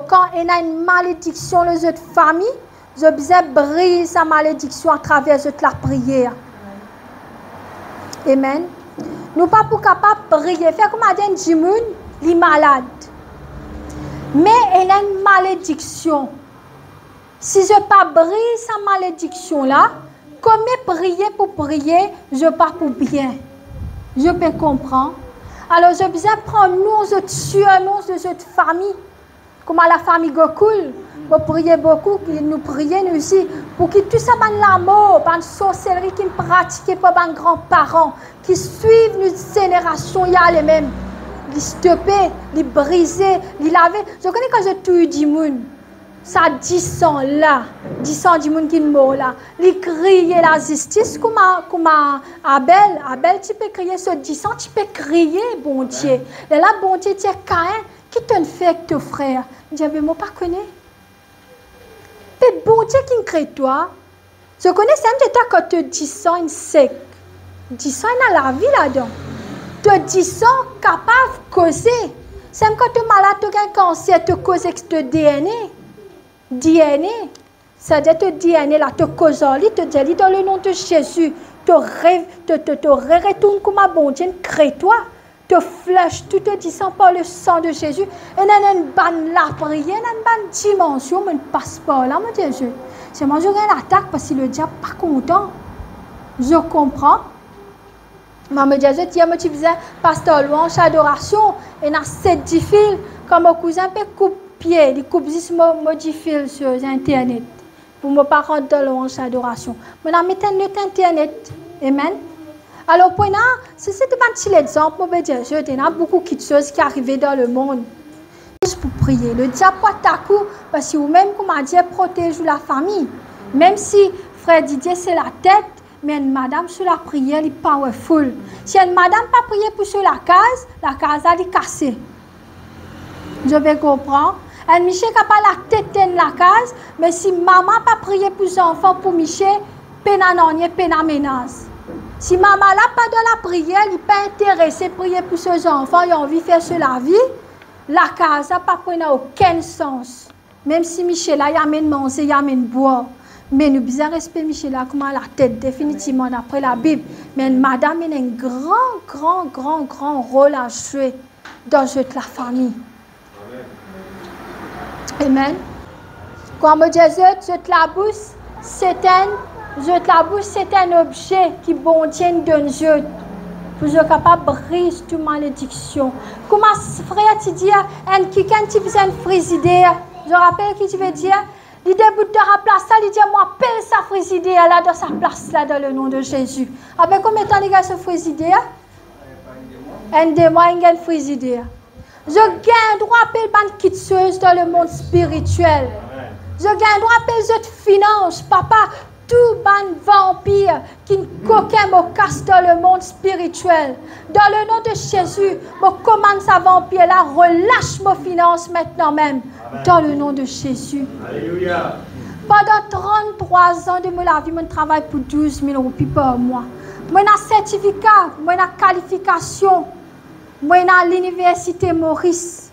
Quand il y a une malédiction dans notre famille, je besoin briser sa malédiction à travers la prière. Amen. Nous pas pour capable de prier. Fait comme un Jimoun, il est malade. Mais il a une malédiction. Si je pas brise sa malédiction là, comment prier pour prier, je pas pour bien. Je peux comprendre. Alors je besoin prendre nous autres sur nous de cette famille. Comme la famille Gokul, nous prions beaucoup, nous prions nous aussi, pour que tout ça, l'amour, la sorcellerie qui pratiquent par les grands-parents, qui suivent nos générations, il y a les mêmes. Les stopper, les briser, les laver. Je connais quand je tue du monde, ça 10 ans là, 10 ans du monde qui est mort là, les crier la justice comme Abel. Abel, tu peux crier ce 10 ans, tu peux crier, bon Dieu. Et là, bon Dieu, tu es Caïn. Qui te fait avec ton frère? Je dis, mais moi, pas connais. Mais bon Dieu qui crée toi. Je connais ça, quand tu 10 ans, une sec. 10 ans, il y a la vie là-dedans. Tu 10 ans, capable de causer. C'est quand tu es malade, tu as un cancer, tu causes avec ton DNA. DNA. C'est-à-dire que ton DNA, là, tu causes en lui, tu dis, dans le nom de Jésus, tu retournes comme un bon Dieu, crée-toi. Tu flèches tout te disant par le sang de Jésus. Et il y a une bonne la prière, il y a une bonne dimension, mais ne passe pas là, mon Dieu. C'est moi, j'aurais une attaque parce que le diable n'est pas content. Je comprends. Mais me disais, tiens, tu faisais pasteur louange, adoration, et dans 7-10 fils, comme mon cousin peut couper pied, il coupe juste mon 10 fils sur Internet. Pour ne pas rentrer dans louange, adoration. Mais on met un Internet. Amen. Alors, pour nous, si c'est un petit exemple, je vais dire, il y a beaucoup de choses qui arrivent dans le monde. Pour prier, le diable pas ta coup, parce que vous-même, comme on dit, protège la famille. Même si frère Didier, c'est la tête, mais une madame sur la prière, elle est powerful. Si une madame pas prier pour sur la case, elle est cassée. Je vais comprendre. Un Michel n'a pas la tête dans la case, mais si maman pas prier pour ses enfants, pour Michel, peine à n'en peine à menace. Si maman n'a pas de la prière, il n'est pas intéressé à prier pour ses enfants, il a envie de faire sur la vie, la case n'a pas aucun sens. Même si Michel a amène manger, il amène boire. Mais nous devons respecter Michel comme à la tête, définitivement, d'après la Bible. Mais madame a un grand rôle à jouer dans toute la famille. Amen. Quand on dit toute la bouche, c'est un objet qui bon Dieu donne Dieu pour être capable de briser toute malédiction. Comment frère tu dis quelqu'un qui faisait une frigidaire, je rappelle qui tu veux dire, il débute de la place, il dit moi appelle sa frigidaire là dans sa place là dans le nom de Jésus. Après combien de temps il y a ce frigidaire? Un des mois il y a une frigidaire. Je gagne droit à payer une quitteuse dans le monde spirituel. Je gagne droit à payer cette finance, papa. Tout ban vampire qui coquin me casse dans le monde spirituel. Dans le nom de Jésus, je commande sa vampire là, relâche mes finances maintenant même. Dans le nom de Jésus. Alléluia. Pendant 33 ans de ma vie, je travaille pour 12 000 roupies par mois. Je suis un certificat, je suis une qualification. Je suis à l'université Maurice.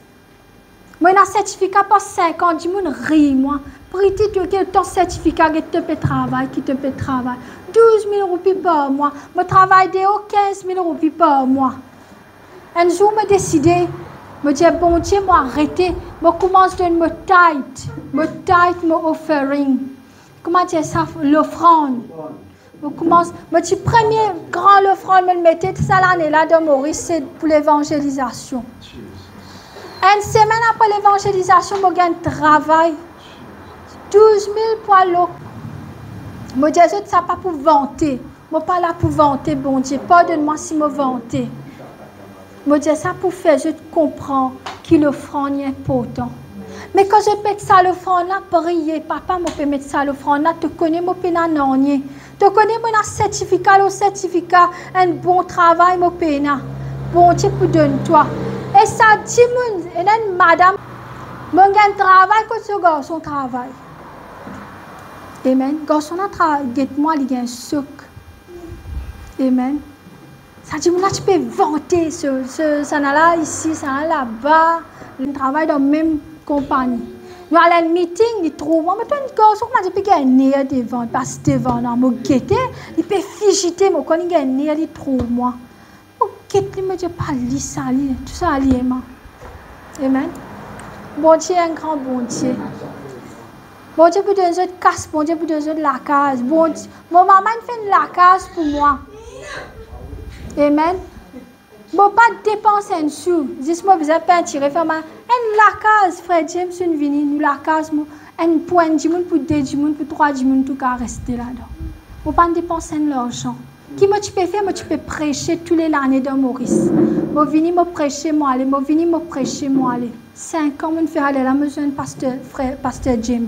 Je suis un certificat pour 5 ans. Je ris, moi. Priti, tu as ton certificat qui te peut travailler, 12 000 roupies par mois. Je travaille de 15 000 roupies par mois. Un jour, je décide, je dis, bon Dieu, je arrêter. Je commence à me tithe, mon offering. Comment dire ça? L'offrande. Je commence, je dis, premier grand offrande, je me mettais ça l'année là de Maurice, c'est pour l'évangélisation. Une semaine après l'évangélisation, je gagne travail. 12 000 pour l'eau. Je dis, ça n'est pas pour vanter. Je ne suis pas là pour vanter, bon Dieu. Pardonne-moi si je vanter. Je dis, ça pour faire, je comprends que l'offrande est important. Mais quand je mets ça l'offrande là, prier, papa, je peux mettre ça l'offrande là, tu connais mon pénanonier. Tu connais mon certificat, un bon travail, mon péna. Bon Dieu, pour donner-toi. Et ça dit, madame, mon travail, quand ce garçon travaille. Amen. Garçon a travaillé, moi, il y a un sucre. Amen. Ça dit, tu peux vanter ça là ici, ça là là-bas. Je travaille dans la même compagnie. Nous allons à un meeting, il trouve, moi, mais un garçon qui m'a dit qu'il y a un nez devant, parce que devant, il m'a guetté, il peut figiter, mais quand il y a un nez, il trouve moi. Il me dit, pas lui, ça, tout ça, liément. Amen. Bon Dieu, un grand bon Dieu. Bon Dieu, pour deux autres casse, bon Dieu, pour deux autres la case. Bon Dieu, mon maman fait la case pour moi. Amen. Bon, pas dépenser un sou. Dis-moi, vous avez peinturé, faire ma. La case, frère James, une vini, nous la case, un point de moun pour 2 dimoun, pour 3 dimoun, tout cas rester là-dedans. Vous pas dépenser l'argent. Qui moi tu peux faire, moi tu peux prêcher tous les années dans Maurice. Moi vini me prêcher moi aller, moi vini me prêcher moi aller. 5 ans me faire aller la maison pasteur frère pasteur James.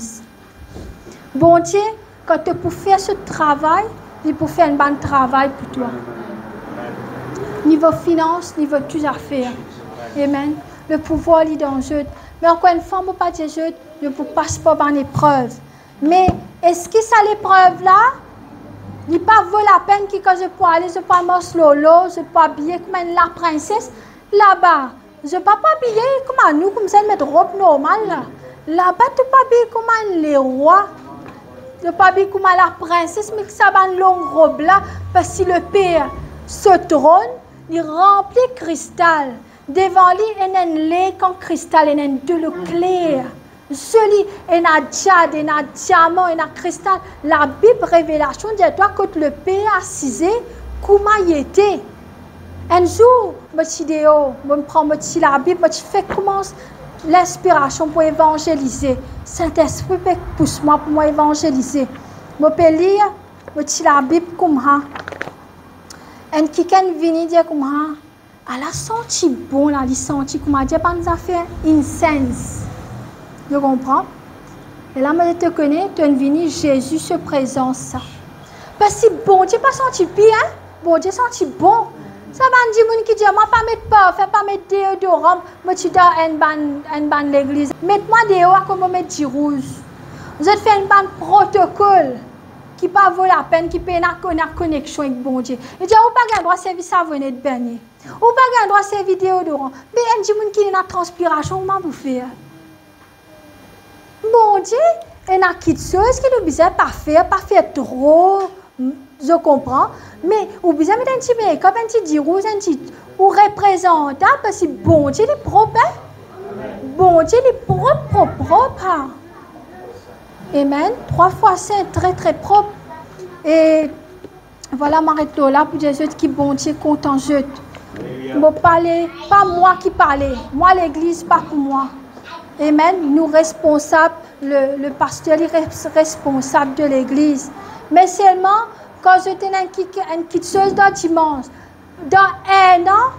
Bon Dieu, quand tu pour faire ce travail, il pour faire un bon travail pour toi. Niveau finance, niveau toutes affaires. Amen. Le pouvoir est dans eux. Mais encore une fois, je ne peux pas dire je ne passe pas par l'épreuve. Mais est-ce que ça l'épreuve là? Il n'est pas vaut la peine que quand je peux aller, je peux marcher lolo, je peux habiller comme la princesse là-bas. Je ne peux pas habiller comme nous, comme ça, mettre robe normale là. Là-bas, tu ne peux pas habiller comme les rois. Tu ne peux pas habiller comme la princesse, mais que ça va une longue robe là, parce que le père se trône, il remplit cristal. Devant lui, il y a un lait en cristal, il y a de l'eau claire. Celui, il y a un jade, il y a un diamant, il y a un cristal. La Bible révélation dit toi que le Père assisé, comment il était. Un jour, je prends la Bible, je fais commence l'inspiration pour évangéliser. Saint-Esprit pousse-moi pour moi évangéliser. Je peux lire la Bible comme ça. Et quelqu'un vient dire comme ça. Elle a senti bon, elle a senti comme elle a nous a fait incense. Tu comprends? Et là, je te connais, tu es venu, Jésus se présente ça. Parce que bon Dieu pas senti bien, bon Dieu senti bon. Ça va dire moun qui dit moi pas mettre parfum, pas mettre déodorant, moi tu dans une ban l'église. Mettez-moi dehors comme mettre du rouge. Vous avez fait un ban protocole qui pas vaut la peine, qui peut une connexion avec bon Dieu. Il dit ou pas droit servir savon de baigner. Ou pas droit servir déodorant. Mais un dit moun qui est dans transpiration, comment vous faire? Bon Dieu, il y a quelque chose qui nous besoin pas faire trop, je comprends, mais ou besoin mettre un petit make-up, un petit dirous, un petit ou représentant parce que bon Dieu est propre, bon Dieu est propre. Amen. 3 fois saint, très très propre. Et voilà, m'arrête là pour dire qui bon Dieu content je. Bon parler, pas moi qui parlais, moi l'église pas pour moi. Amen. Nous responsables, le pasteur est responsable de l'église. Mais seulement quand je tenais une petite chose dans dimanche, dans 1 an,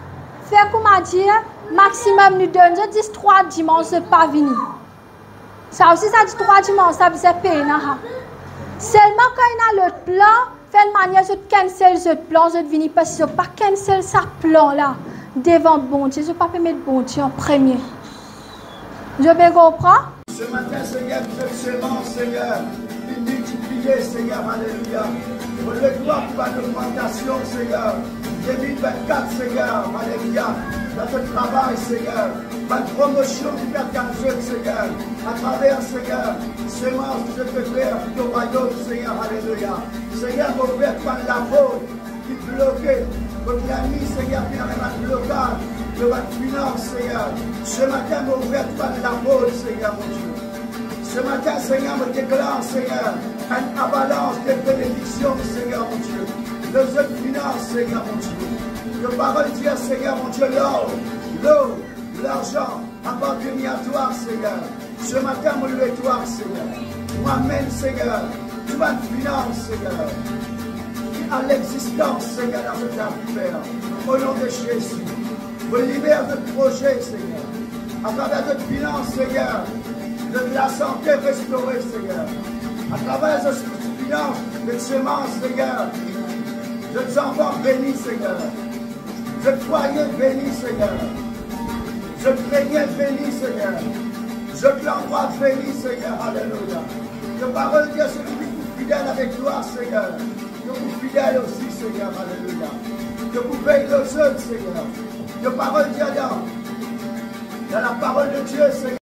faire comment dire, maximum nous donne, je dis 3 dimanches, je ne pas venir. Ça aussi, ça dit 3 dimanches, ça vous est payé. Seulement quand il y a le plan, fait une manière, je cancel ce plan, je ne viens pas, si je ne pas cancel ce plan là, devant bon Dieu, je ne peux pas mettre bon Dieu en premier. Je bien comprends? Ce matin, Seigneur, cette semence, Seigneur, une multipliée, Seigneur, alléluia. Pour le gloire pour l'augmentation, Seigneur. 2024, Seigneur, alléluia. Dans ce travail, Seigneur. Ma promotion du Père Canjeux, Seigneur. À travers, Seigneur, semence que je te fais au royaume, Seigneur, alléluia. Seigneur, ouvert par la faute qui bloquait. Comme il a mis, Seigneur, bien un blocage de votre finance, Seigneur. Ce matin, m'ouvert par la faute, Seigneur, mon Dieu. Ce matin, Seigneur, me déclare, Seigneur, une avalanche de bénédictions, Seigneur, mon Dieu. De cette finance, Seigneur, mon Dieu. Que parole dire, Seigneur, mon Dieu, l'eau, l'argent, appartenir à toi, Seigneur. Ce matin, me louer toi, Seigneur. Moi-même, Seigneur, tu vas te finance, Seigneur. À l'existence, Seigneur, dans ce affaire. Au nom de Jésus. Me libère de projet, Seigneur. À travers de finances, Seigneur. De la santé restaurée, Seigneur. À travers de finances, de semences, Seigneur. De tes enfants bénis, Seigneur. De foyer bénis, Seigneur. Je te règne béni, Seigneur. Je te l'envoie béni, Seigneur. Alléluia. Que parole Dieu, celui qui est fidèle avec toi, Seigneur. Que vous fidèle aussi, Seigneur. Alléluia. Que vous veillez aux autres, Seigneur. Que parole Dieu dans la parole de Dieu, Seigneur.